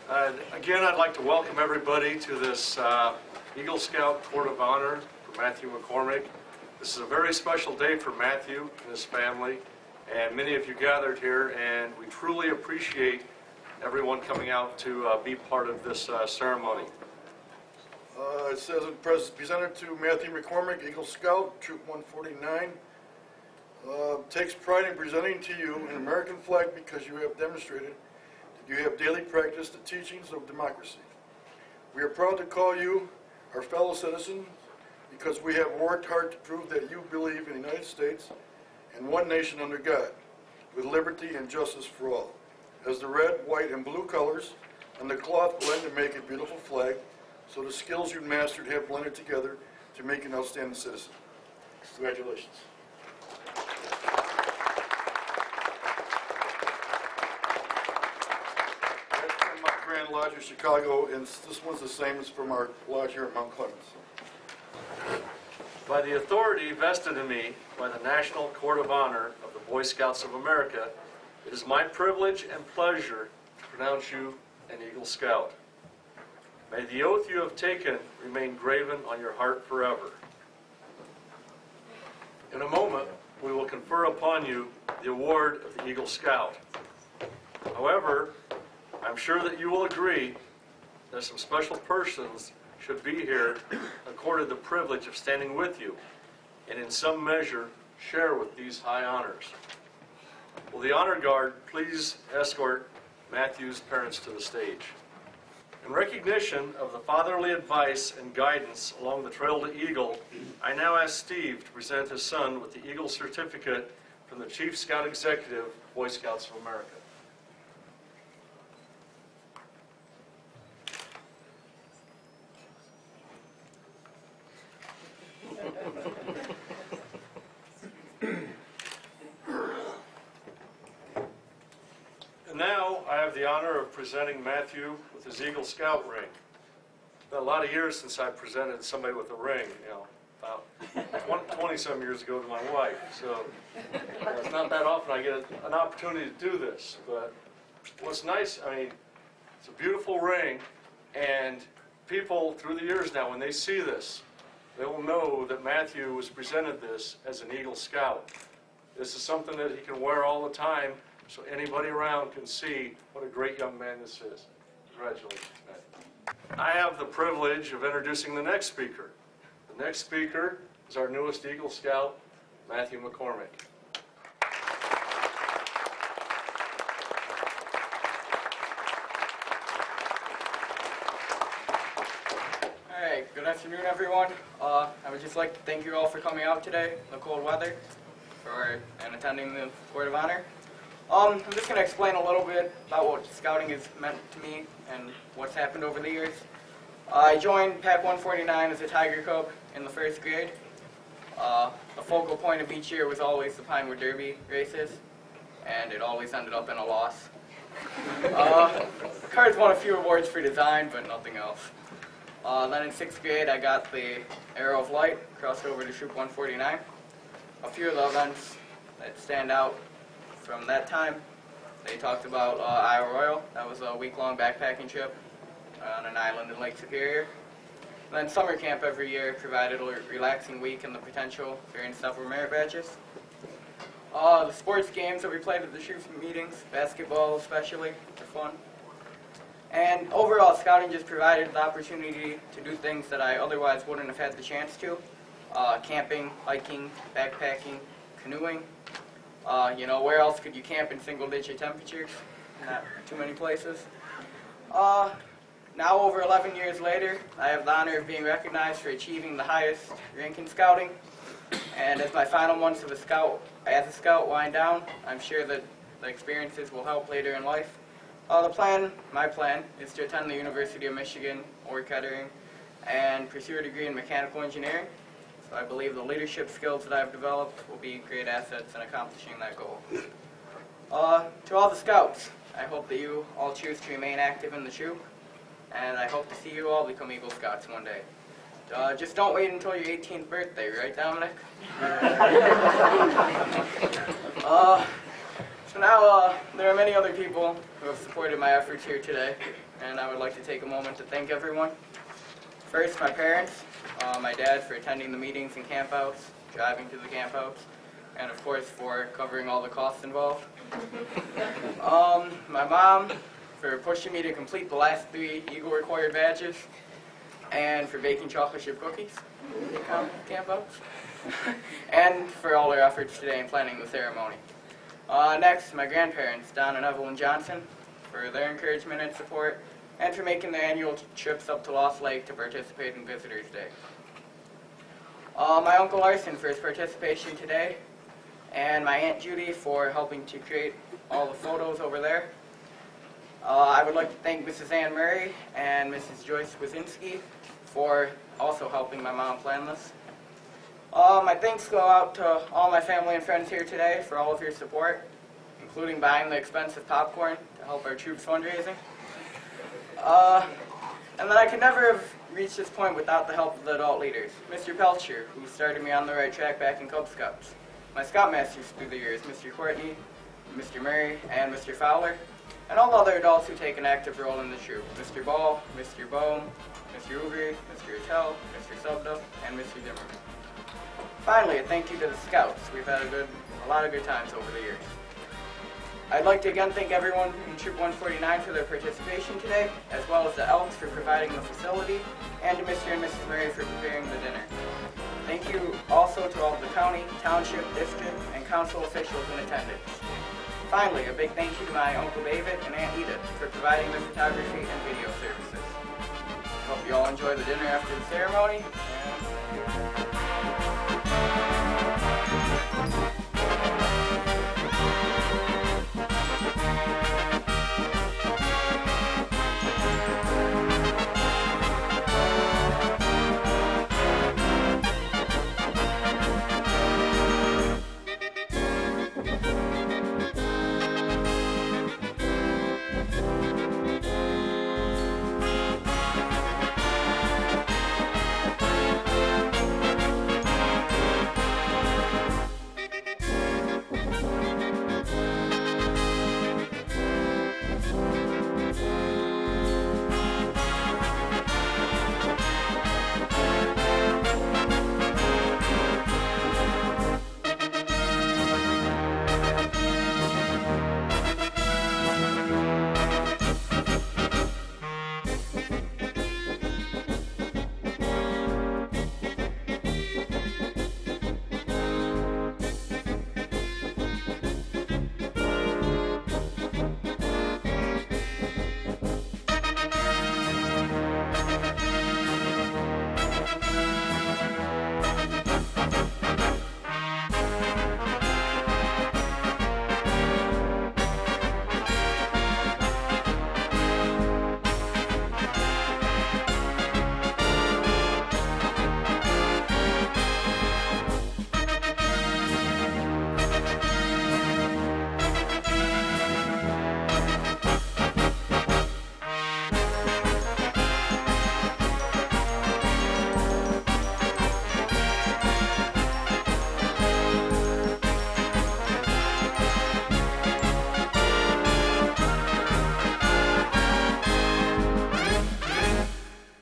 Again, I'd like to welcome everybody to this Eagle Scout Court of Honor for Matthew McCormick. This is a very special day for Matthew and his family, and many of you gathered here, and we truly appreciate everyone coming out to be part of this ceremony. It says presented to Matthew McCormick, Eagle Scout, Troop 149. Takes pride in presenting to you an American flag because you have demonstrated that you have daily practiced the teachings of democracy. We are proud to call you our fellow citizens because we have worked hard to prove that you believe in the United States and one nation under God, with liberty and justice for all. As the red, white, and blue colors and the cloth blend to make a beautiful flag, so the skills you've mastered have blended together to make an outstanding citizen. Congratulations. That's from my Grand Lodge of Chicago, and this one's the same as from our lodge here at Mount Clemens. By the authority vested in me by the National Court of Honor of the Boy Scouts of America, it is my privilege and pleasure to pronounce you an Eagle Scout. May the oath you have taken remain graven on your heart forever. In a moment, we will confer upon you the award of the Eagle Scout. However, I'm sure that you will agree that some special persons should be here accorded the privilege of standing with you and in some measure share with these high honors. Will the honor guard please escort Matthew's parents to the stage? In recognition of the fatherly advice and guidance along the trail to Eagle, I now ask Steve to present his son with the Eagle certificate from the Chief Scout Executive, Boy Scouts of America. And now I have the honor of presenting Matthew with his Eagle Scout ring. It's been a lot of years since I presented somebody with a ring, about 20-some years ago to my wife. So it's not that often I get an opportunity to do this. But what's nice, I mean, it's a beautiful ring, and people through the years now, when they see this, they will know that Matthew was presented this as an Eagle Scout. This is something that he can wear all the time, so anybody around can see what a great young man this is. Congratulations, Matthew. I have the privilege of introducing the next speaker. The next speaker is our newest Eagle Scout, Matthew McCormick. All right, good afternoon, everyone. I would just like to thank you all for coming out today in the cold weather and attending the Court of Honor. I'm just going to explain a little bit about what scouting has meant to me and what's happened over the years. I joined Pack 149 as a Tiger Cub in the 1st grade. The focal point of each year was always the Pinewood Derby races, and it always ended up in a loss. The cards won a few awards for design, but nothing else. Then in 6th grade, I got the Arrow of Light, crossed over to Troop 149. A few of the events that stand out from that time, they talked about Isle Royal. That was a week-long backpacking trip on an island in Lake Superior. And then summer camp every year provided a relaxing week and the potential for earning several merit badges. The sports games that we played at the troop meetings, basketball especially, were fun. And overall, scouting just provided the opportunity to do things that I otherwise wouldn't have had the chance to. Camping, hiking, backpacking, canoeing. Where else could you camp in single-digit temperatures? Not too many places. Now, over 11 years later, I have the honor of being recognized for achieving the highest rank in scouting. And as my final months as a scout wind down, I'm sure that the experiences will help later in life. My plan, is to attend the University of Michigan or Kettering and pursue a degree in mechanical engineering. So I believe the leadership skills that I've developed will be great assets in accomplishing that goal. To all the scouts, I hope that you all choose to remain active in the troop, and I hope to see you all become Eagle Scouts one day. Just don't wait until your 18th birthday, right, Dominic? So now, there are many other people who have supported my efforts here today. and I would like to take a moment to thank everyone. First, my parents, my dad for attending the meetings and campouts, driving to the campouts, and of course for covering all the costs involved. My mom for pushing me to complete the last 3 Eagle required badges, and for baking chocolate chip cookies at campouts, and for all their efforts today in planning the ceremony. Next, my grandparents, Don and Evelyn Johnson, for their encouragement and support, and for making the annual trips up to Lost Lake to participate in Visitors Day. My Uncle Larson for his participation today, and my Aunt Judy for helping to create all the photos over there. I would like to thank Mrs. Ann Murray and Mrs. Joyce Wazinski for also helping my mom plan this. My thanks go out to all my family and friends here today for all of your support, including buying the expensive popcorn to help our troops fundraising. And then I could never have reached this point without the help of the adult leaders. Mr. Pelcher, who started me on the right track back in Cub Scouts. My Scoutmasters through the years, Mr. Courtney, Mr. Murray, and Mr. Fowler. And all other adults who take an active role in the troop. Mr. Ball, Mr. Bohm, Mr. Ugri, Mr. Attell, Mr. Subda, and Mr. Zimmerman. Finally, a thank you to the Scouts. We've had a lot of good times over the years. I'd like to again thank everyone in Troop 149 for their participation today, as well as the Elks for providing the facility, and to Mr. and Mrs. Murray for preparing the dinner. Thank you also to all of the county, township, district, and council officials in attendance. Finally, a big thank you to my Uncle David and Aunt Edith for providing the photography and video services. Hope you all enjoy the dinner after the ceremony, and